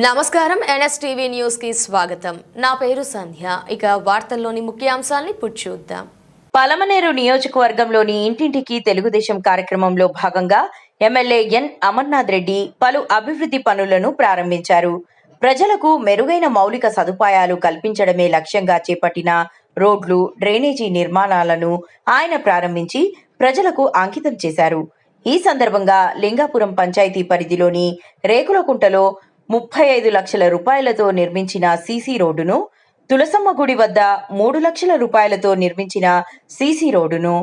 నమస్కారం NSTV news కి స్వాగతం. నా పేరు సంధ్య. ఇక వార్తల్లోని ముఖ్యాంశాల్ని చూద్దాం. పలమనేరు నియోజకవర్గంలోని ఇంటింటికి తెలుగుదేశం కార్యక్రమంలో భాగంగా ఎమ్మెల్యే ఎన్ అమర్నాథ్ రెడ్డి పలు అభివృద్ధి పనులను ప్రారంభించారు. ప్రజలకు మెరుగైన మౌలిక సదుపాయాలు కల్పించడమే లక్ష్యంగా చేపట్టిన రోడ్లు, డ్రైనేజీ నిర్మాణాలను ఆయన ప్రారంభించి ప్రజలకు అంకితం చేశారు. ఈ సందర్భంగా లింగాపురం పంచాయతీ పరిధిలోని రేకులకుంటలో 35 లక్షల రూపాయలతో నిర్మించిన సీసీ రోడ్డును, తులసమ్మ గుడి వద్ద 3 లక్షల రూపాయలతో నిర్మించిన సీసీ రోడ్డును,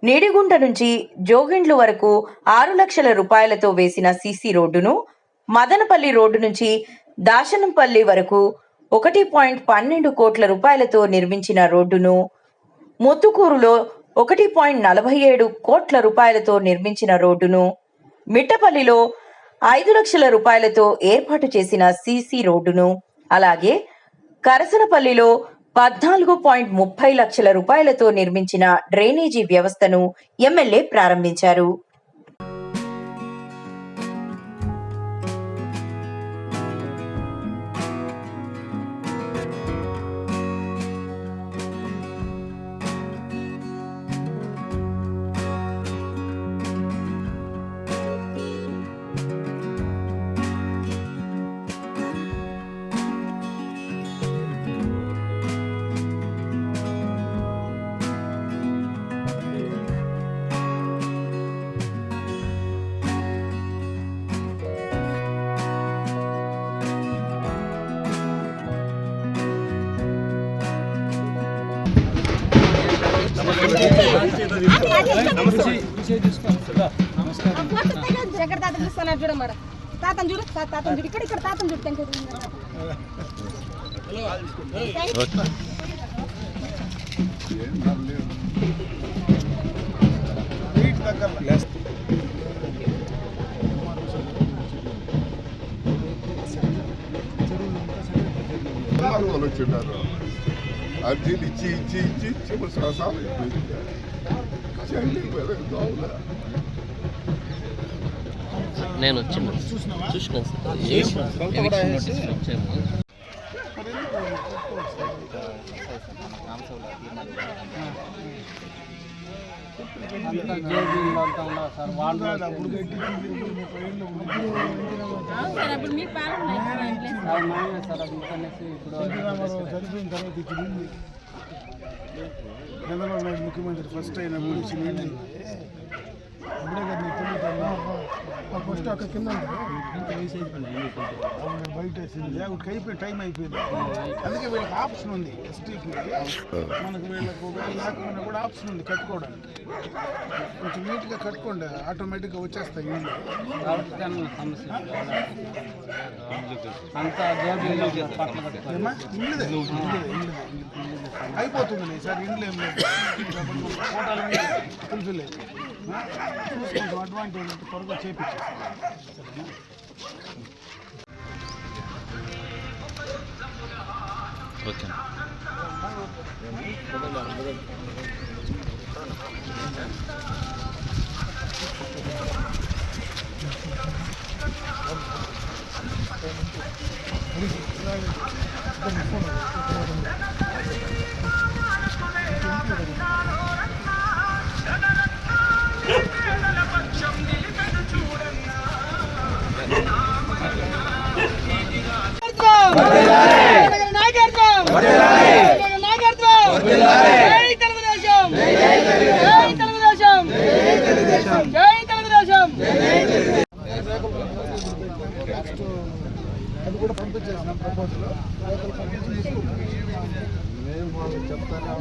నీడిగుంట నుంచి జోగిండ్లు వరకు 6 లక్షల రూపాయలతో వేసిన సీసీ రోడ్డును, మదనపల్లి రోడ్డు నుంచి దాశనంపల్లి వరకు 1.12 కోట్ల రూపాయలతో నిర్మించిన రోడ్డును, ముత్తుకూరులో 1.47 కోట్ల రూపాయలతో నిర్మించిన రోడ్డును, మిట్టపల్లిలో 5 లక్షల రూపాయలతో ఏర్పాటు చేసిన సీసీ రోడ్డును, అలాగే కరసనపల్లిలో 14.30 లక్షల రూపాయలతో నిర్మించిన డ్రైనేజీ వ్యవస్థను ఎమ్మెల్యే ప్రారంభించారు. అర్జీలు ఇచ్చి ఇచ్చి ఇచ్చి ఇచ్చి సాసాలు నేను వచ్చిన చంద్రబాబు నాయుడు ముఖ్యమంత్రి ఫస్ట్ అయినప్పుడు అప్పుడే కదా ఫస్ట్ అక్కడ కింద బయట వేసింది ఒకటి అయిపోయి టైం అయిపోయింది. అందుకే వీళ్ళకి ఆప్షన్ ఉంది, ఎస్టీకి మనకు వీళ్ళకు లేకపోయినా కూడా ఆప్షన్ ఉంది కట్టుకోవడానికి. కొంచెం నీట్గా కట్టుకోండి, ఆటోమేటిక్గా వచ్చేస్తాయి ఇల్లు. అయిపోతుంది సార్, ఇండ్లు ఏం లేదు, ఫోటోలు ఫుల్ఫిల్ అయ్యి చూసుకుంటాం. అడ్వాంటేజ్ త్వరగా చేపించాం. ఓకే. అది కూడా పంపించేసిన ప్రపోజల్ చెప్తానే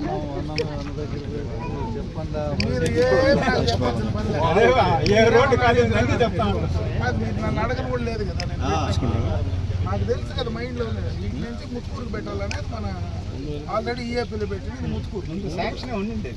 నన్ను అడగను కూడా లేదు కదా. నాకు తెలుసు కదా, మైండ్లో ఇంటి నుంచి ముత్తుకూరుకు పెట్టాలనేది మన ఆల్రెడీ ఈఏపీలో పెట్టింది ముత్తుకూరు శాంక్షన్ ఉండింది.